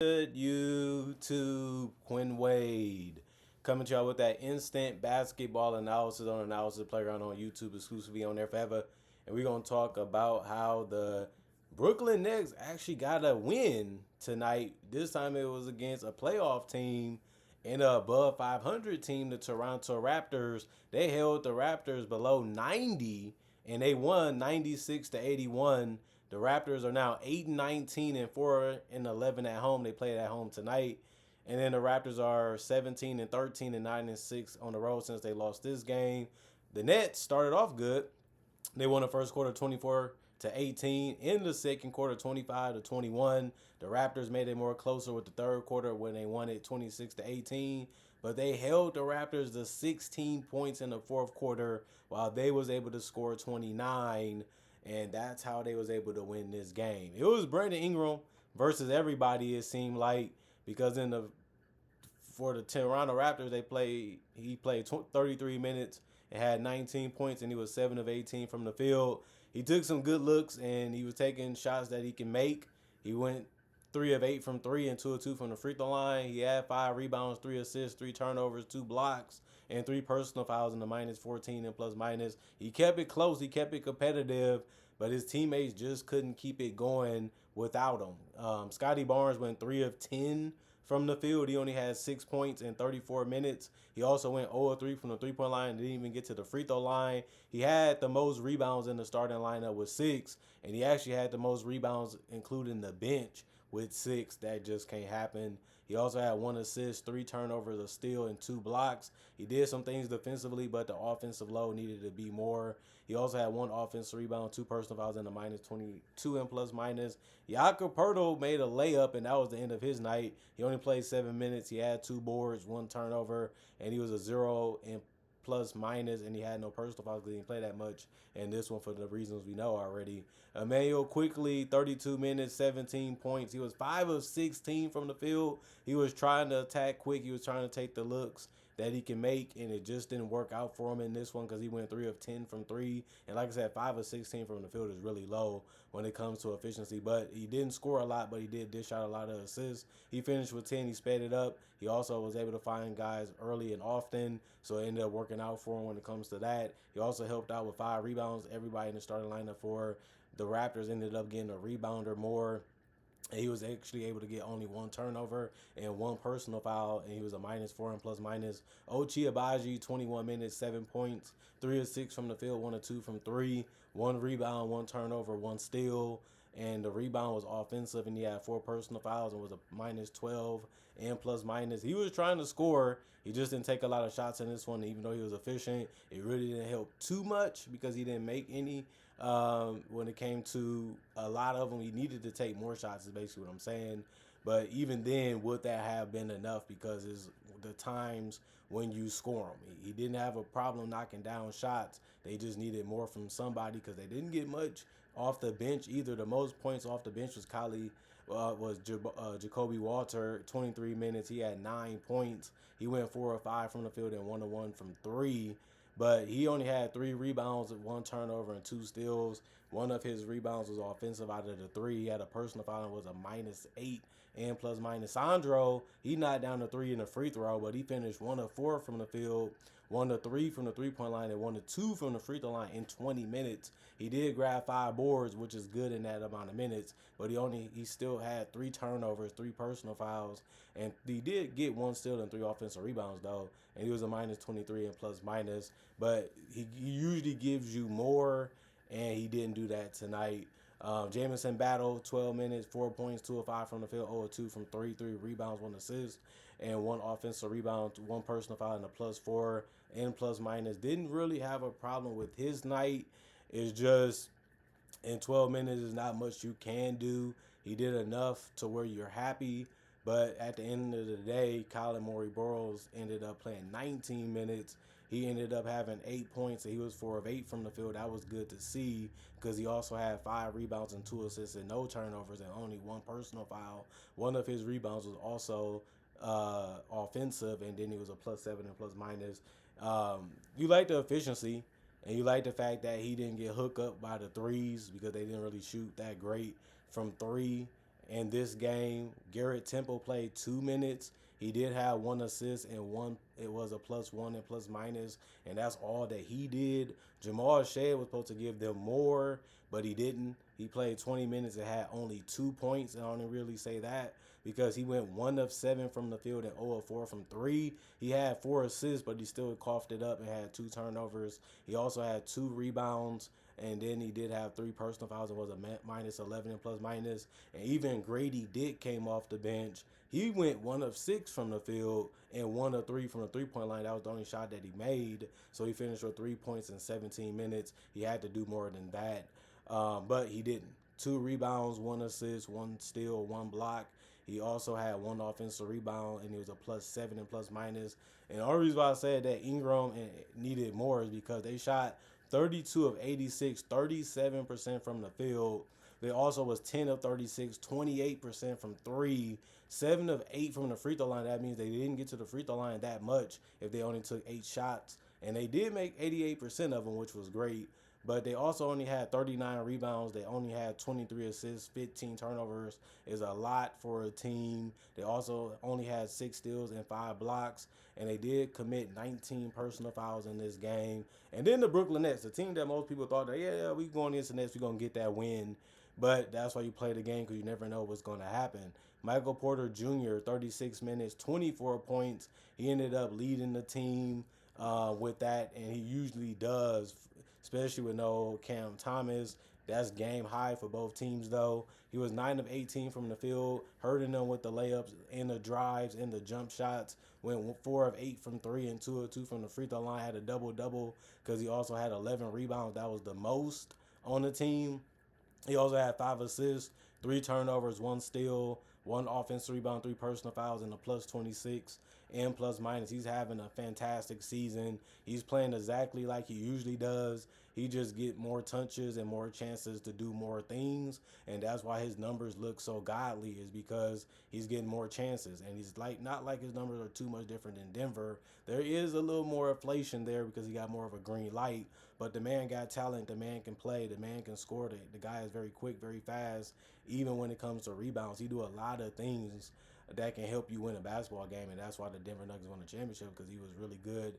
Good YouTube, Quinn Wade coming to y'all with that instant basketball analysis on Analysis Playground on YouTube, exclusively on there forever. And we're gonna talk about how the Brooklyn Nets actually got a win tonight. This time it was against a playoff team and a above 500 team, the Toronto Raptors. They held the Raptors below 90 and they won 96 to 81. The Raptors are now 8-19 and 4-11 at home. They played at home tonight. And then the Raptors are 17-13 and 9-6 on the road since they lost this game. The Nets started off good. They won the first quarter 24-18. In the second quarter 25-21. The Raptors made it more closer with the third quarter when they won it 26-18. But they held the Raptors to 16 points in the fourth quarter while they was able to score 29, and that's how they was able to win this game. It was Brandon Ingram versus everybody, it seemed like, because for the Toronto Raptors, he played 33 minutes and had 19 points, and he was 7 of 18 from the field. He took some good looks, and he was taking shots that he can make. He went 3 of 8 from 3 and 2 of 2 from the free throw line. He had 5 rebounds, 3 assists, 3 turnovers, 2 blocks, and 3 personal fouls in the minus 14 and plus minus. He kept it close. He kept it competitive, but his teammates just couldn't keep it going without him. Scotty Barnes went 3 of 10 from the field. He only had 6 points in 34 minutes. He also went 0 of 3 from the three-point line. Didn't even get to the free throw line. He had the most rebounds in the starting lineup with 6, and he actually had the most rebounds, including the bench, with 6. That just can't happen. He also had 1 assist, 3 turnovers, a steal, and 2 blocks. He did some things defensively, but the offensive load needed to be more. He also had 1 offensive rebound, 2 personal fouls in the minus 22 and plus minus. Jakob Poeltl made a layup, and that was the end of his night. He only played 7 minutes. He had 2 boards, 1 turnover, and he was a 0 in plus minus, and he had no personal fouls because he didn't play that much. And this one for the reasons we know already. Emmanuel quickly, 32 minutes, 17 points. He was 5 of 16 from the field. He was trying to attack quick. He was trying to take the looks that he can make, and it just didn't work out for him in this one because he went 3 of 10 from 3. And like I said, 5 of 16 from the field is really low when it comes to efficiency. But he didn't score a lot, but he did dish out a lot of assists. He finished with 10. He sped it up. He also was able to find guys early and often, so it ended up working out for him when it comes to that. He also helped out with 5 rebounds. Everybody in the starting lineup for the Raptors ended up getting a rebounder more. And he was actually able to get only 1 turnover and 1 personal foul, and he was a minus 4 and plus minus. Ochai Agbaji, 21 minutes, 7 points, 3 of 6 from the field, 1 of 2 from 3, 1 rebound, 1 turnover, 1 steal, and the rebound was offensive, and he had 4 personal fouls and was a minus 12 and plus minus. He was trying to score. He just didn't take a lot of shots in this one, even though he was efficient. It really didn't help too much because he didn't make any. When it came to a lot of them, he needed to take more shots, is basically what I'm saying. But even then, would that have been enough? Because it's the times when you score him. He didn't have a problem knocking down shots. They just needed more from somebody because they didn't get much off the bench either. The most points off the bench was Jacoby Walter, 23 minutes. He had 9 points. He went 4 or 5 from the field and 1 of 1 from 3. But he only had 3 rebounds, 1 turnover, and 2 steals. One of his rebounds was offensive out of the 3. He had a personal foul and was a minus 8 and plus minus. Sandro, he knocked down the 3 in the free throw, but he finished 1 of 4 from the field, 1 of 3 from the three-point line, and 1 of 2 from the free throw line in 20 minutes. He did grab 5 boards, which is good in that amount of minutes, but he still had 3 turnovers, 3 personal fouls, and he did get 1 steal and 3 offensive rebounds, though, and he was a minus 23 and plus minus. But he usually gives you more, and he didn't do that tonight. Jamison Battle, 12 minutes, 4 points, 2 of 5 from the field, 0 of 2 from 3, 3 rebounds, 1 assist, and 1 offensive rebound, 1 personal foul, and a plus 4 and plus minus. Didn't really have a problem with his night. It's just in 12 minutes is not much you can do. He did enough to where you're happy. But at the end of the day, Colin Morey-Burroughs ended up playing 19 minutes. He ended up having 8 points, and he was 4 of 8 from the field. That was good to see because he also had 5 rebounds and 2 assists and no turnovers and only 1 personal foul. One of his rebounds was also offensive, and then he was a plus 7 and plus minus. You like the efficiency, and you like the fact that he didn't get hooked up by the threes because they didn't really shoot that great from 3. In this game, Garrett Temple played 2 minutes. He did have one assist and one. It was a +1 and plus minus, and that's all that he did. Jamal Shea was supposed to give them more, but he didn't. He played 20 minutes and had only 2 points. And I don't really say that because he went 1 of 7 from the field and 0 of 4 from three. He had 4 assists, but he still coughed it up and had 2 turnovers. He also had 2 rebounds. And then he did have 3 personal fouls and was a -11 and plus minus. And even Grady Dick came off the bench. He went 1 of 6 from the field and 1 of 3 from the 3 point line. That was the only shot that he made. So he finished with 3 points in 17 minutes. He had to do more than that, but he didn't. 2 rebounds, 1 assist, 1 steal, 1 block. He also had 1 offensive rebound, and he was a +7 and plus minus. And the only reason why I said that Ingram needed more is because they shot 32 of 86, 37% from the field. They also was 10 of 36, 28% from three, 7 of 8 from the free throw line. That means they didn't get to the free throw line that much if they only took 8 shots. And they did make 88% of them, which was great. But they also only had 39 rebounds. They only had 23 assists, 15 turnovers. Is a lot for a team. They also only had 6 steals and 5 blocks. And they did commit 19 personal fouls in this game. And then the Brooklyn Nets, the team that most people thought that, yeah, we going against the Nets, we're going to get that win. But that's why you play the game, because you never know what's going to happen. Michael Porter Jr., 36 minutes, 24 points. He ended up leading the team with that, and he usually does, especially with no Cam Thomas. That's game high for both teams, though. He was 9 of 18 from the field, hurting them with the layups and the drives and the jump shots. Went 4 of 8 from three and 2 of 2 from the free throw line. Had a double-double because he also had 11 rebounds. That was the most on the team. He also had 5 assists, 3 turnovers, 1 steal, 1 offensive rebound, 3 personal fouls, and a +26 and plus minus. He's having a fantastic season. He's playing exactly like he usually does. He just get more touches and more chances to do more things, and that's why his numbers look so godly. Is because he's getting more chances, and he's like not like his numbers are too much different than Denver. There is a little more inflation there because he got more of a green light, but the man got talent. The man can play. The man can score. The guy is very quick, very fast. Even when it comes to rebounds, he do a lot of things that can help you win a basketball game, and that's why the Denver Nuggets won the championship, because he was really good,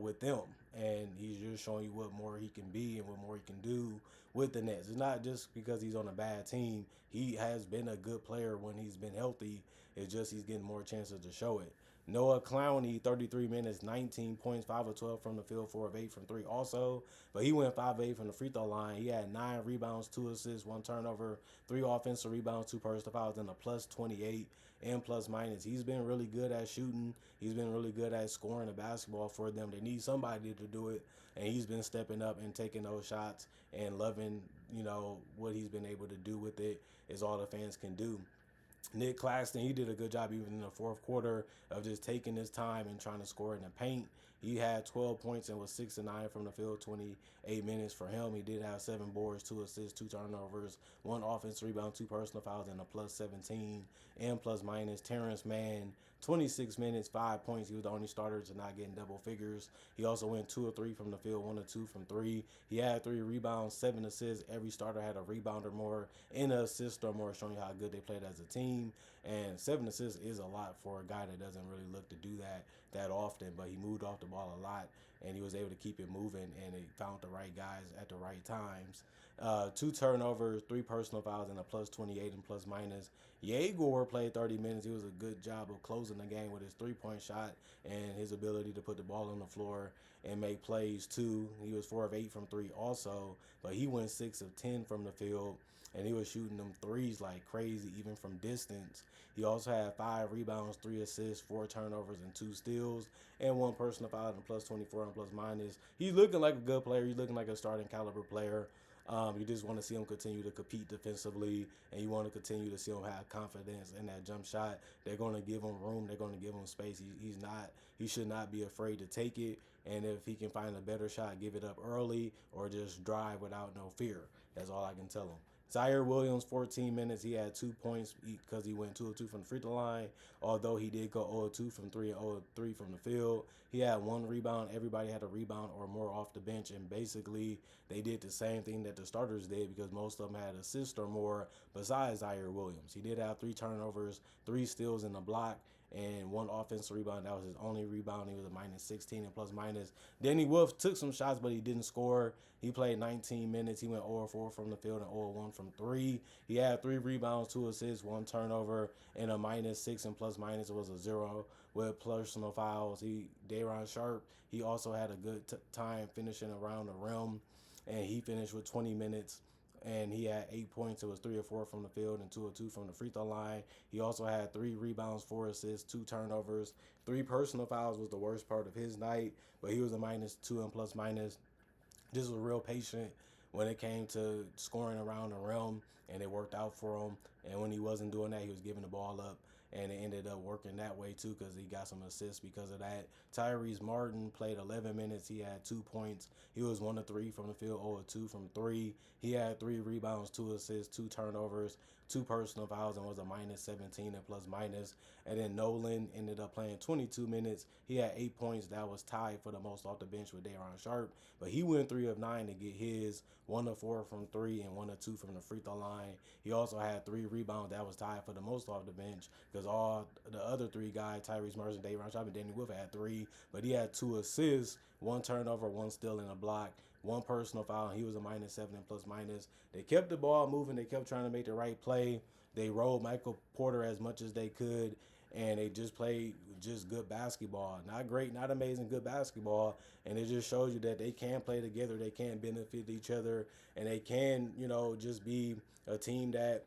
with them. And he's just showing you what more he can be and what more he can do with the Nets. It's not just because he's on a bad team. He has been a good player when he's been healthy. It's just he's getting more chances to show it. Noah Clowney, 33 minutes, 19 points, 5 of 12 from the field, 4 of 8 from three also. But he went 5 of 8 from the free throw line. He had 9 rebounds, 2 assists, 1 turnover, 3 offensive rebounds, 2 personal fouls, and a +28 and plus minus. He's been really good at shooting. He's been really good at scoring the basketball for them. They need somebody to do it, and he's been stepping up and taking those shots and loving, what he's been able to do with it is all the fans can do. Nick Claxton, he did a good job even in the fourth quarter of just taking his time and trying to score in the paint. He had 12 points and was 6 of 9 from the field, 28 minutes for him. He did have 7 boards, 2 assists, 2 turnovers, 1 offensive rebound, 2 personal fouls, and a +17 and plus minus. Terrence Mann, 26 minutes, 5 points. He was the only starter to not get in double figures. He also went 2 of 3 from the field, 1 of 2 from three. He had 3 rebounds, 7 assists. Every starter had a rebound or more and an assist or more, showing you how good they played as a team. And 7 assists is a lot for a guy that doesn't really look to do that often, but he moved off the ball a lot, and he was able to keep it moving, and he found the right guys at the right times. 2 turnovers, 3 personal fouls, and a +28 and plus minus. Yegor played 30 minutes. He was a good job of closing the game with his 3-point shot and his ability to put the ball on the floor and make plays too. He was 4 of 8 from three also, but he went 6 of 10 from the field, and he was shooting them threes like crazy, even from distance. He also had 5 rebounds, 3 assists, 4 turnovers, and 2 steals, and 1 personal foul, and +24 and plus minus. He's looking like a good player. He's looking like a starting caliber player. You just want to see him continue to compete defensively, and you want to continue to see him have confidence in that jump shot. They're going to give him room. They're going to give him space. He should not be afraid to take it, and if he can find a better shot, give it up early or just drive without no fear. That's all I can tell him. Zaire Williams, 14 minutes. He had 2 points because he went 2 of 2 from the free throw line. Although he did go 0 of 2 from 3 and 0 of 3 from the field. He had 1 rebound. Everybody had a rebound or more off the bench. And basically, they did the same thing that the starters did because most of them had assists or more besides Zaire Williams. He did have 3 turnovers, 3 steals in the block, and 1 offensive rebound. That was his only rebound. He was a minus 16 and plus minus. Danny Wolf took some shots, but he didn't score. He played 19 minutes. He went 0 4 from the field and 0 1 from 3. He had 3 rebounds, 2 assists, 1 turnover, and a minus 6 and plus minus. It was a 0 with personal fouls. Day'Ron Sharpe, he also had a good time finishing around the rim, and he finished with 20 minutes. And he had 8 points. It was 3 or 4 from the field and 2 or 2 from the free throw line. He also had 3 rebounds, 4 assists, 2 turnovers. 3 personal fouls was the worst part of his night, but he was a minus 2 and plus minus. Just was real patient when it came to scoring around the rim, and it worked out for him. And when he wasn't doing that, he was giving the ball up, and it ended up working that way too because he got some assists because of that. Tyrese Martin played 11 minutes. He had 2 points. He was 1 of 3 from the field, 0 of 2 from 3. He had 3 rebounds, 2 assists, 2 turnovers, 2 personal fouls, and was a minus 17 and plus minus. And then Nolan ended up playing 22 minutes. He had 8 points. That was tied for the most off the bench with Day'Ron Sharpe. But he went 3 of 9 to get his, 1 of 4 from 3 and 1 of 2 from the free throw line. He also had 3 rebounds. That was tied for the most off the bench because all the other 3 guys, Tyrese Martin, Day'Ron Sharpe, and Danny Wolf had 3. But he had 2 assists, 1 turnover, 1 steal in a block, 1 personal foul. He was a minus 7 and plus minus. They kept the ball moving. They kept trying to make the right play. They rolled Michael Porter as much as they could, and they just played just good basketball. Not great, not amazing, good basketball. And it just shows you that they can play together. They can benefit each other, and they can, just be a team that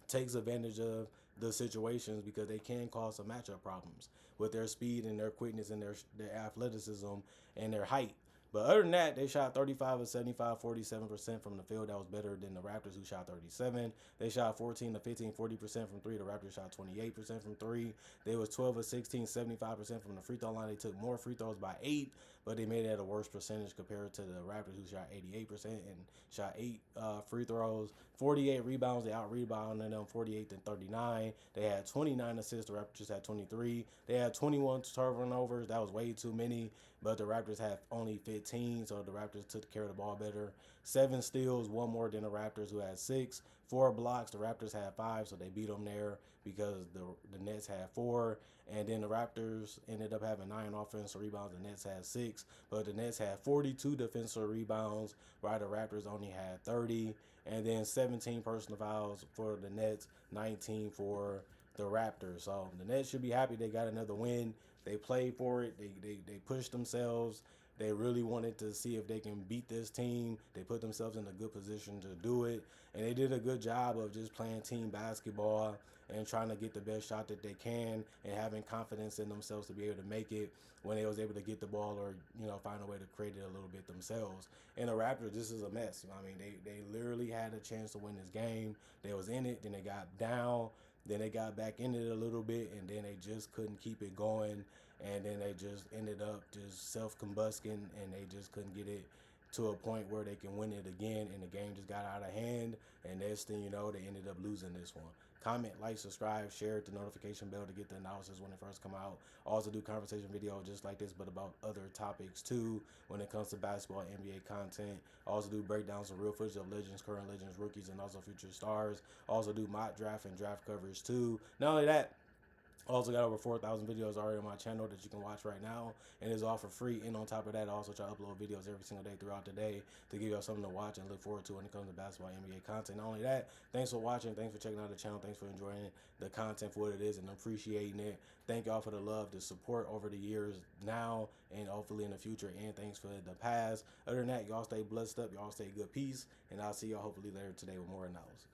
takes advantage of the situations because they can cause some matchup problems with their speed and their quickness and their athleticism and their height. But other than that, they shot 35 of 75, 47% from the field. That was better than the Raptors, who shot 37. They shot 14 to 15, 40% from 3. The Raptors shot 28% from 3. They was 12 of 16, 75% from the free throw line. They took more free throws by 8, but they made it at a worse percentage compared to the Raptors, who shot 88% and shot 8 free throws. 48 rebounds. They out-rebounded them 48 to 39. They had 29 assists. The Raptors had 23. They had 21 turnovers. That was way too many, but the Raptors had only 15, so the Raptors took care of the ball better. 7 steals, 1 more than the Raptors, who had 6. 4 blocks, the Raptors had 5, so they beat them there because the Nets had 4. And then the Raptors ended up having 9 offensive rebounds. The Nets had 6, but the Nets had 42 defensive rebounds, while the Raptors only had 30. And then 17 personal fouls for the Nets, 19 for the Raptors. So the Nets should be happy they got another win. They played for it. They pushed themselves. They really wanted to see if they can beat this team. They put themselves in a good position to do it. And they did a good job of just playing team basketball and trying to get the best shot that they can and having confidence in themselves to be able to make it when they was able to get the ball or, find a way to create it a little bit themselves. And the Raptors, this is a mess. I mean, they literally had a chance to win this game. They was in it, then they got down, then they got back in it a little bit, and then they just couldn't keep it going. And then they just ended up just self-combusting, and they just couldn't get it to a point where they can win it again, and the game just got out of hand, and next thing you know, they ended up losing this one. Comment, like, subscribe, share, hit the notification bell to get the analysis when it first come out. Also do conversation videos just like this, but about other topics too when it comes to basketball, NBA content. Also do breakdowns of real footage of legends, current legends, rookies, and also future stars. Also do mock draft and draft coverage too. Not only that, also got over 4,000 videos already on my channel that you can watch right now, and it's all for free. And on top of that, I also try to upload videos every single day throughout the day to give y'all something to watch and look forward to when it comes to basketball NBA content. Not only that, thanks for watching, thanks for checking out the channel, thanks for enjoying the content for what it is and appreciating it. Thank y'all for the love, the support over the years now, and hopefully in the future, and thanks for the past. Other than that, y'all stay blessed up, y'all stay good peace, and I'll see y'all hopefully later today with more analysis.